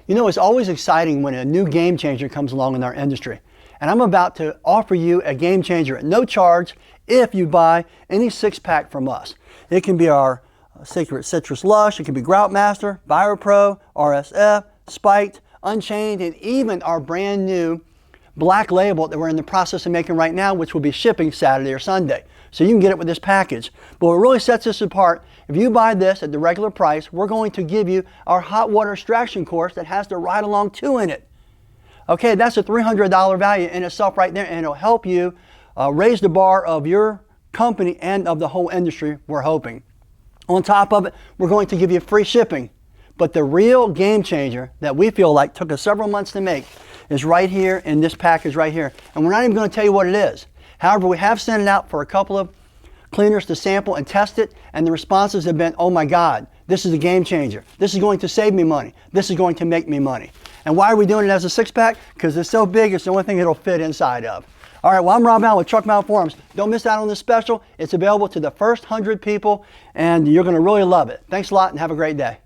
You know, it's always exciting when a new game changer comes along in our industry. And I'm about to offer you a game changer at no charge if you buy any 6-pack from us. It can be our Sacred Citrus Lush, it can be Groutmaster, ViroPro, RSF, Spiked, Unchained, and even our brand new Black Label that we're in the process of making right now, which will be shipping Saturday or Sunday. So you can get it with this package. But what really sets us apart, if you buy this at the regular price, we're going to give you our hot water extraction course that has the Ride Along 2 in it. Okay, that's a $300 value in itself right there, and it'll help you raise the bar of your company and of the whole industry, we're hoping. On top of it, we're going to give you free shipping. But the real game changer that we feel like took us several months to make is right here in this package right here. And we're not even going to tell you what it is. However, we have sent it out for a couple of cleaners to sample and test it, and the responses have been, oh my God, this is a game changer. This is going to save me money. This is going to make me money. And why are we doing it as a 6-pack? Because it's so big, it's the only thing it'll fit inside of. All right, well, I'm Rob Allen with Truck Mount Forums. Don't miss out on this special. It's available to the first 100 people, and you're going to really love it. Thanks a lot, and have a great day.